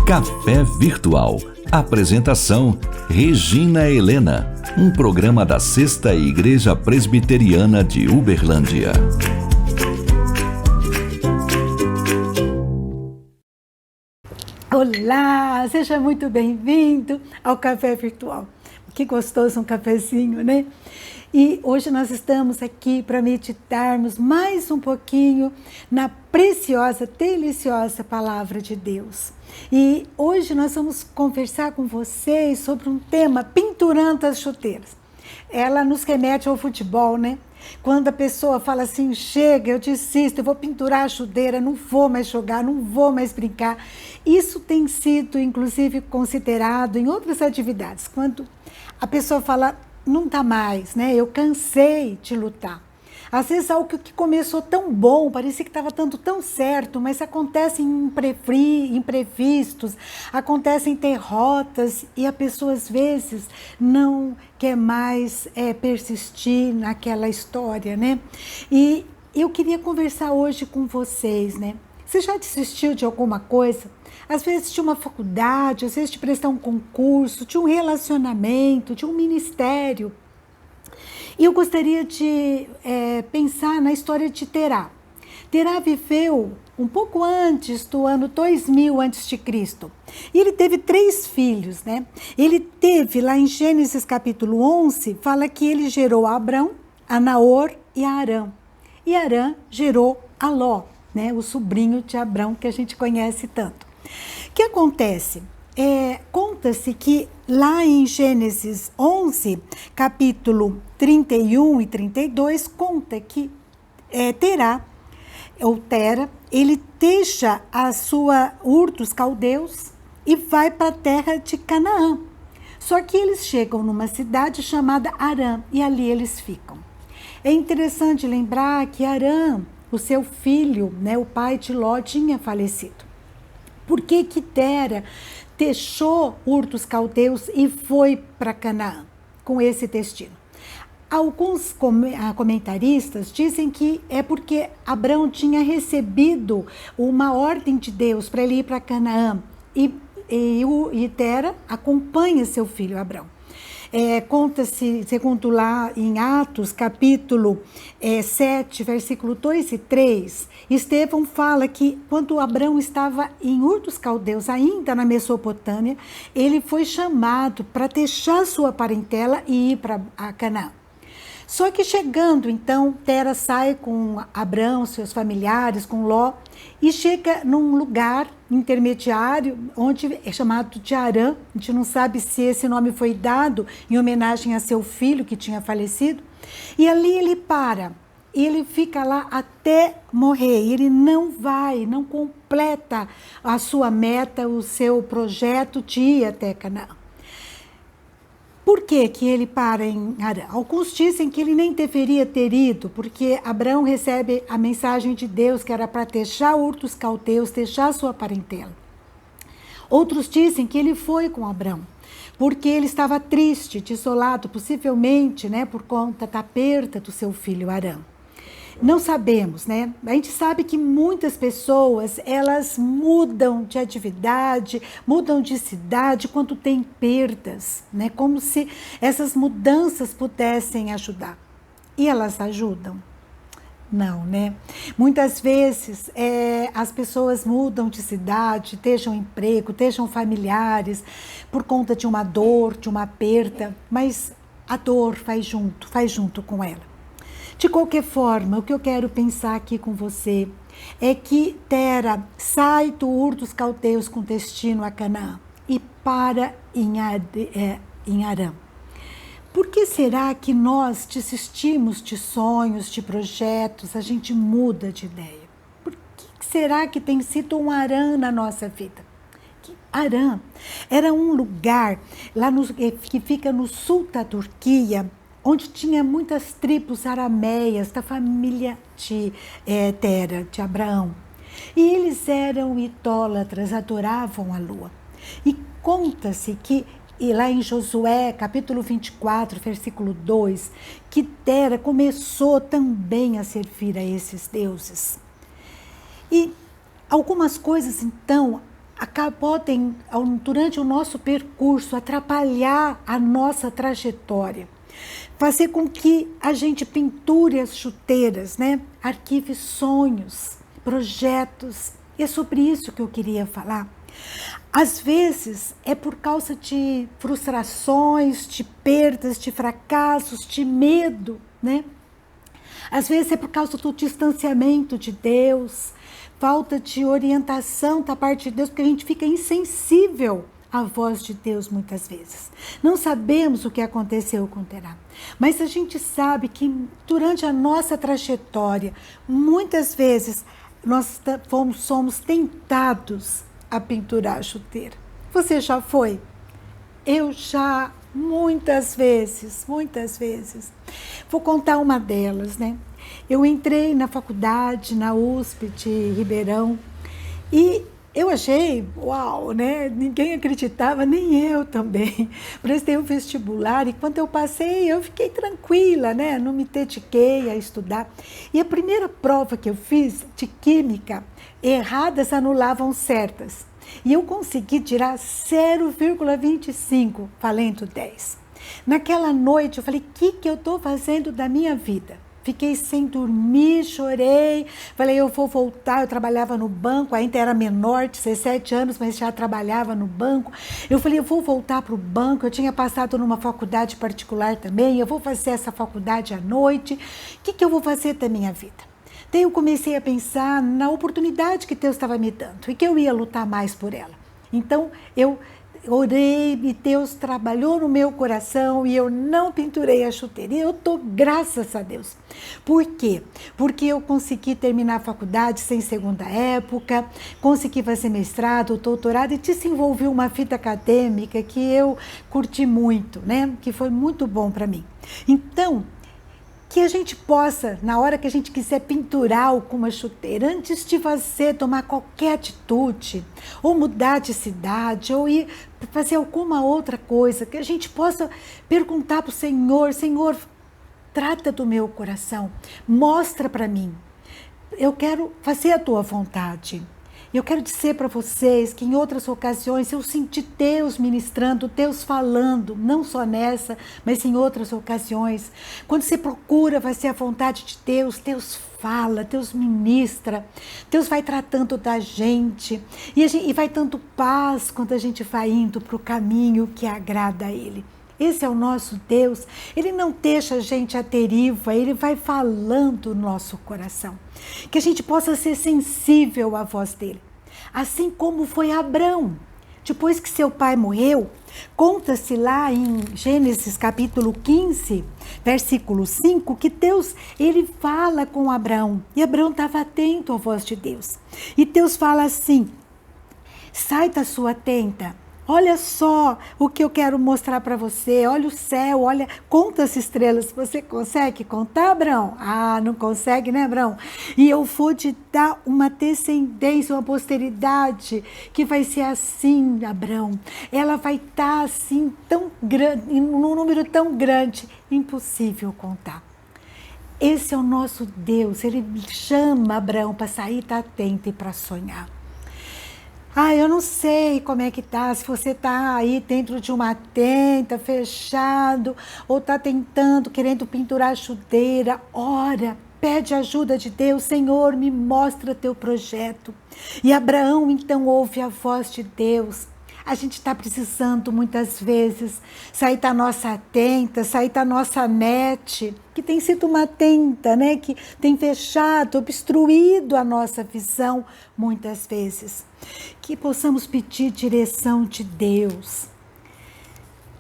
Café Virtual. Apresentação: Regina Helena. Um programa da Sexta Igreja Presbiteriana de Uberlândia. Olá, seja muito bem-vindo ao Café Virtual. Que gostoso um cafezinho, né? E hoje nós estamos aqui para meditarmos mais um pouquinho na preciosa, deliciosa Palavra de Deus. E hoje nós vamos conversar com vocês sobre um tema: pendurando as chuteiras. Ela nos remete ao futebol, né? Quando a pessoa fala assim: chega, eu desisto, eu vou pendurar a chuteira, não vou mais jogar, não vou mais brincar. Isso tem sido, inclusive, considerado em outras atividades. Quando a pessoa fala: não dá mais, né? Eu cansei de lutar. Às vezes algo que começou tão bom, parecia que estava dando tão certo, mas acontecem imprevistos, acontecem derrotas e a pessoa às vezes não quer mais persistir naquela história, né? E eu queria conversar hoje com vocês, né? Você já desistiu de alguma coisa? Às vezes de uma faculdade, às vezes de prestar um concurso, de um relacionamento, de um ministério. E eu gostaria de pensar na história de Terá. Terá viveu um pouco antes do ano 2000 a.C. E ele teve 3 filhos, né? Ele teve, lá em Gênesis capítulo 11, fala que ele gerou a Abrão, a Naor e a Arã. E Arã gerou a Ló, né? O sobrinho de Abrão, que a gente conhece tanto. O que acontece? Conta-se que lá em Gênesis 11, capítulo 31 e 32, conta que Tera, ele deixa a sua dos caldeus e vai para a terra de Canaã. Só que eles chegam numa cidade chamada Arã e ali eles ficam. É interessante lembrar que Arã, o seu filho, né, o pai de Ló, tinha falecido. Por que Tera deixou dos caldeus e foi para Canaã com esse destino? Alguns comentaristas dizem que é porque Abrão tinha recebido uma ordem de Deus para ele ir para Canaã e Tera acompanha seu filho Abrão. Conta-se, segundo lá em Atos, capítulo 7, versículo 2 e 3, Estevão fala que quando Abrão estava em dos caldeus, ainda na Mesopotâmia, ele foi chamado para deixar sua parentela e ir para Canaã. Só que chegando, então, Tera sai com Abrão, seus familiares, com Ló, e chega num lugar intermediário, onde é chamado de Arã. A gente não sabe se esse nome foi dado em homenagem a seu filho que tinha falecido. E ali ele para, e ele fica lá até morrer. Ele não completa a sua meta, o seu projeto de ir até Canaã. Por que ele para em Arã? Alguns dizem que ele nem deveria ter ido, porque Abrão recebe a mensagem de Deus que era para deixar dos caldeus, deixar sua parentela. Outros dizem que ele foi com Abrão, porque ele estava triste, desolado, possivelmente, né, por conta da perda do seu filho Arã. Não sabemos, né? A gente sabe que muitas pessoas, elas mudam de atividade, mudam de cidade quando tem perdas, né? Como se essas mudanças pudessem ajudar. E elas ajudam? Não, né? Muitas vezes as pessoas mudam de cidade, deixam emprego, deixam familiares, por conta de uma dor, de uma perda, mas a dor faz junto com ela. De qualquer forma, o que eu quero pensar aqui com você é que Tera sai dos caldeus com destino a Canaã e para em Arã. Por que será que nós desistimos de sonhos, de projetos, a gente muda de ideia? Por que será que tem sido um Arã na nossa vida? Arã era um lugar que fica no sul da Turquia, onde tinha muitas tribos arameias da família de Tera, de Abraão. E eles eram idólatras, adoravam a lua. E conta-se que e lá em Josué, capítulo 24, versículo 2, que Tera começou também a servir a esses deuses. E algumas coisas, então, podem, durante o nosso percurso, atrapalhar a nossa trajetória. Fazer com que a gente pinture as chuteiras, né? Arquive sonhos, projetos. E é sobre isso que eu queria falar. Às vezes é por causa de frustrações, de perdas, de fracassos, de medo, né? Às vezes é por causa do distanciamento de Deus, falta de orientação da parte de Deus, porque a gente fica insensível à voz de Deus muitas vezes. Não sabemos o que aconteceu com Terá, mas a gente sabe que durante a nossa trajetória, muitas vezes nós somos tentados a pendurar a chuteira. Você já foi? Eu já, muitas vezes. Vou contar uma delas, né? Eu entrei na faculdade, na USP de Ribeirão, e eu achei, uau, né? Ninguém acreditava, nem eu também. Prestei o vestibular e quando eu passei, eu fiquei tranquila, né? Não me dediquei a estudar. E a primeira prova que eu fiz de química, erradas anulavam certas. E eu consegui tirar 0,25, valendo 10. Naquela noite, eu falei, o que eu estou fazendo da minha vida? Fiquei sem dormir, chorei, falei, eu vou voltar. Eu trabalhava no banco, ainda era menor, 17 anos, mas já trabalhava no banco. Eu falei, eu vou voltar para o banco, eu tinha passado numa faculdade particular também, eu vou fazer essa faculdade à noite, o que eu vou fazer da minha vida? Daí eu comecei a pensar na oportunidade que Deus estava me dando e que eu ia lutar mais por ela. Então, eu orei e Deus trabalhou no meu coração e eu não pendurei a chuteira. E eu estou, graças a Deus. Por quê? Porque eu consegui terminar a faculdade sem segunda época, consegui fazer mestrado, doutorado e desenvolvi uma vida acadêmica que eu curti muito, né? Que foi muito bom para mim. Então, que a gente possa, na hora que a gente quiser pendurar alguma chuteira, antes de você tomar qualquer atitude, ou mudar de cidade, ou ir fazer alguma outra coisa, que a gente possa perguntar para o Senhor, Senhor, trata do meu coração, mostra para mim, eu quero fazer a tua vontade. Eu quero dizer para vocês que em outras ocasiões eu senti Deus ministrando, Deus falando, não só nessa, mas em outras ocasiões. Quando você procura fazer a vontade de Deus, Deus fala, Deus ministra, Deus vai tratando da gente e vai dando paz quando a gente vai indo para o caminho que agrada a Ele. Esse é o nosso Deus, Ele não deixa a gente à deriva, Ele vai falando no nosso coração. Que a gente possa ser sensível à voz dEle. Assim como foi Abrão. Depois que seu pai morreu, conta-se lá em Gênesis capítulo 15, versículo 5, que Deus, Ele fala com Abrão. E Abrão estava atento à voz de Deus. E Deus fala assim, sai da sua tenda. Olha só o que eu quero mostrar para você. Olha o céu, olha, conta as estrelas. Você consegue contar, Abrão? Ah, não consegue, né, Abrão? E eu vou te dar uma descendência, uma posteridade que vai ser assim, Abrão. Ela vai estar assim, tão grande, num número tão grande, impossível contar. Esse é o nosso Deus. Ele chama Abrão para sair da tenda e para sonhar. Ah, eu não sei como é que tá, se você tá aí dentro de uma tenda, fechado, ou tá tentando, querendo pendurar a chuteira, ora, pede ajuda de Deus, Senhor, me mostra teu projeto. E Abraão então ouve a voz de Deus. A gente está precisando muitas vezes sair da nossa tenda, sair da nossa net, que tem sido uma tenda, né? Que tem fechado, obstruído a nossa visão muitas vezes. Que possamos pedir direção de Deus.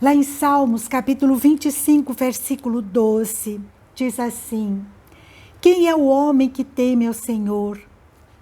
Lá em Salmos, capítulo 25, versículo 12, diz assim, quem é o homem que teme ao Senhor?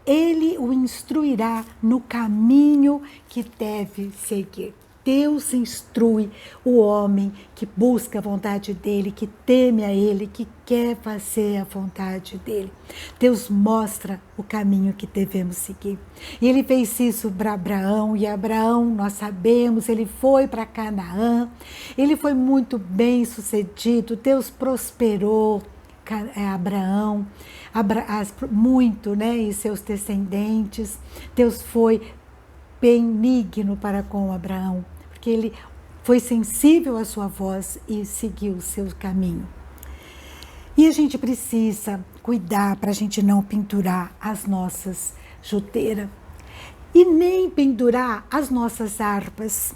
Ele o instruirá no caminho que deve seguir. Deus instrui o homem que busca a vontade dele, que teme a ele, que quer fazer a vontade dele. Deus mostra o caminho que devemos seguir. E ele fez isso para Abraão, e Abraão, nós sabemos, ele foi para Canaã, ele foi muito bem sucedido, Deus prosperou Abraão, muito, né, e seus descendentes. Deus foi benigno para com Abraão, porque ele foi sensível à sua voz e seguiu o seu caminho. E a gente precisa cuidar para a gente não pendurar as nossas chuteiras e nem pendurar as nossas harpas.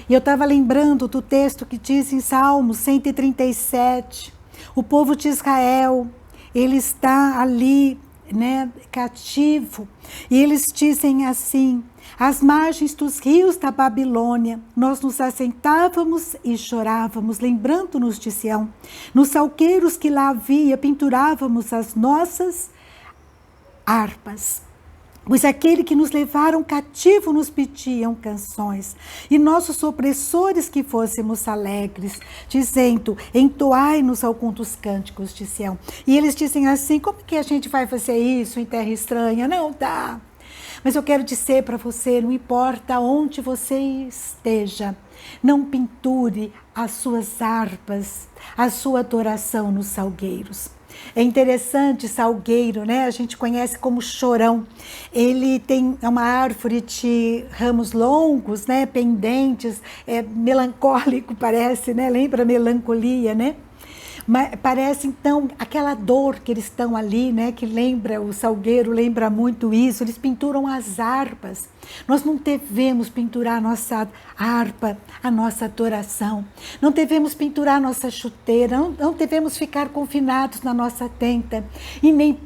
E eu estava lembrando do texto que diz em Salmos 137, o povo de Israel, ele está ali, né, cativo, e eles dizem assim: às margens dos rios da Babilônia, nós nos assentávamos e chorávamos, lembrando-nos de Sião. Nos salgueiros que lá havia, pendurávamos as nossas harpas. Pois aquele que nos levaram cativo nos pediam canções, e nossos opressores que fôssemos alegres, dizendo: entoai-nos algum dos cânticos de Sião. E eles dizem assim: como que a gente vai fazer isso em terra estranha? Não dá. Mas eu quero dizer para você, não importa onde você esteja, não pendure as suas harpas, a sua adoração nos salgueiros. É interessante, salgueiro, né? A gente conhece como chorão. Ele tem uma árvore de ramos longos, né? Pendentes, melancólico parece, né? Lembra a melancolia, né? Mas parece então aquela dor que eles estão ali, né? Que lembra, o salgueiro lembra muito isso. Eles pinturam as harpas. Nós não devemos pinturar a nossa harpa, a nossa adoração. Não devemos pinturar a nossa chuteira. Não devemos ficar confinados na nossa tenda e nem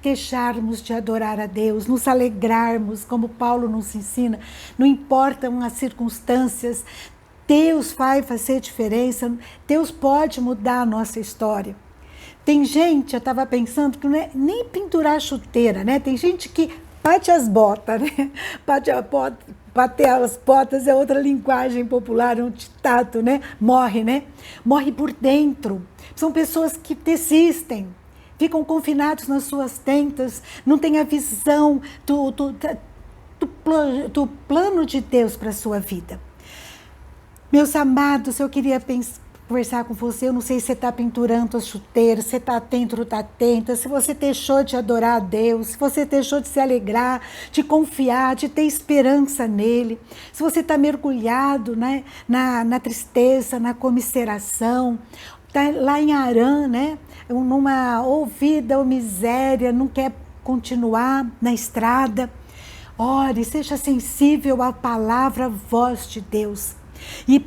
deixarmos de adorar a Deus, nos alegrarmos, como Paulo nos ensina. Não importam as circunstâncias. Deus vai fazer diferença, Deus pode mudar a nossa história. Tem gente, eu estava pensando, que não é nem pendurar a chuteira, né? Tem gente que bate as botas, né? Bater as botas é outra linguagem popular, é um ditado, né? Morre, né? Morre por dentro. São pessoas que desistem, ficam confinados nas suas tendas, não têm a visão do plano de Deus para a sua vida. Meus amados, eu queria conversar com você. Eu não sei se você está pendurando as chuteiras, se você está dentro da tenda, se você deixou de adorar a Deus, se você deixou de se alegrar, de confiar, de ter esperança nele, se você está mergulhado, né, na tristeza, na comiseração, está lá em Harã, né, numa ouvida ou miséria, não quer continuar na estrada. Ore, seja sensível à palavra, à voz de Deus. E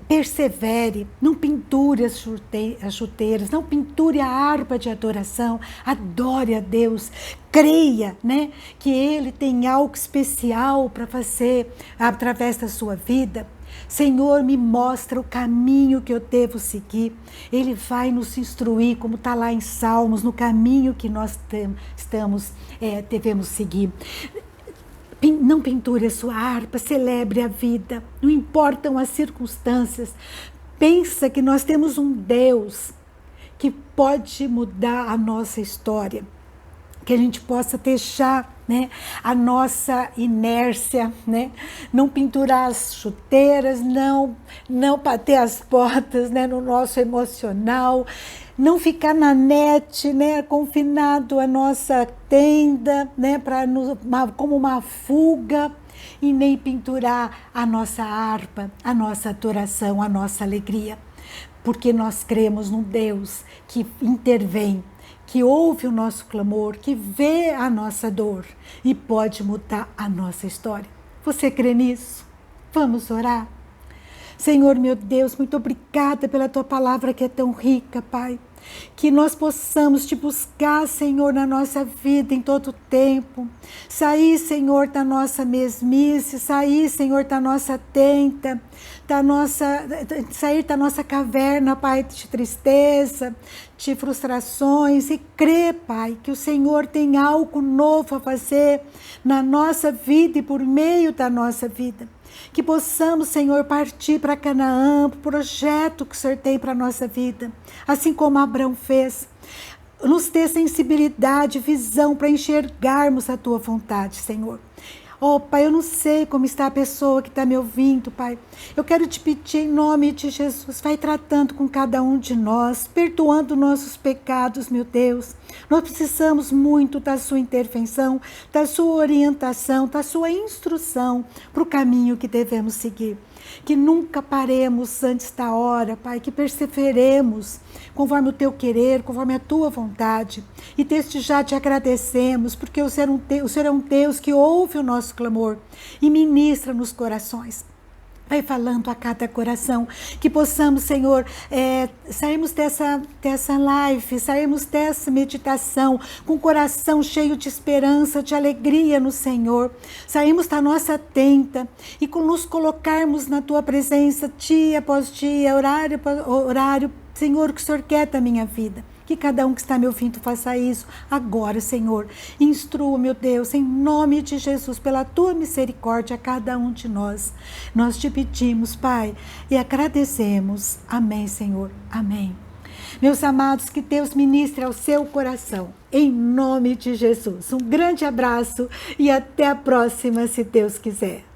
persevere, não pendure as chuteiras, não pendure a harpa de adoração, adore a Deus, creia, né, que Ele tem algo especial para fazer através da sua vida. Senhor, me mostra o caminho que eu devo seguir. Ele vai nos instruir, como está lá em Salmos, no caminho que nós devemos seguir. Não pendure a sua harpa, celebre a vida, não importam as circunstâncias. Pensa que nós temos um Deus que pode mudar a nossa história, que a gente possa deixar, né, a nossa inércia, né, não pendurar as chuteiras, não bater as portas, né, no nosso emocional, não ficar na net, né, confinado à nossa tenda, né, como uma fuga, e nem pendurar a nossa harpa, a nossa adoração, a nossa alegria. Porque nós cremos num Deus que intervém, que ouve o nosso clamor, que vê a nossa dor e pode mudar a nossa história. Você crê nisso? Vamos orar? Senhor, meu Deus, muito obrigada pela Tua palavra que é tão rica, Pai. Que nós possamos Te buscar, Senhor, na nossa vida em todo o tempo. Sair, Senhor, da nossa mesmice, sair, Senhor, da nossa tenda, sair da nossa caverna, Pai, de tristeza, de frustrações, e crer, Pai, que o Senhor tem algo novo a fazer na nossa vida e por meio da nossa vida. Que possamos, Senhor, partir para Canaã, para o projeto que o Senhor tem para a nossa vida, assim como Abraão fez. Nos dê sensibilidade, visão para enxergarmos a Tua vontade, Senhor. Oh, Pai, eu não sei como está a pessoa que está me ouvindo, Pai. Eu quero te pedir em nome de Jesus, vai tratando com cada um de nós, perdoando nossos pecados, meu Deus. Nós precisamos muito da sua intervenção, da sua orientação, da sua instrução para o caminho que devemos seguir. Que nunca paremos antes da hora, Pai, que perseveremos conforme o teu querer, conforme a tua vontade. E desde já te agradecemos, porque o Senhor é um Deus que ouve o nosso clamor e ministra nos corações. Vai falando a cada coração, que possamos, Senhor, sairmos dessa live, sairmos dessa meditação com o coração cheio de esperança, de alegria no Senhor. Sairmos da nossa tenta e nos colocarmos na Tua presença dia após dia, horário após horário, Senhor, o que o Senhor quer da minha vida. Que cada um que está me ouvindo faça isso agora, Senhor. Instrua, meu Deus, em nome de Jesus, pela Tua misericórdia a cada um de nós. Nós te pedimos, Pai, e agradecemos. Amém, Senhor. Amém. Meus amados, que Deus ministre ao seu coração, em nome de Jesus. Um grande abraço e até a próxima, se Deus quiser.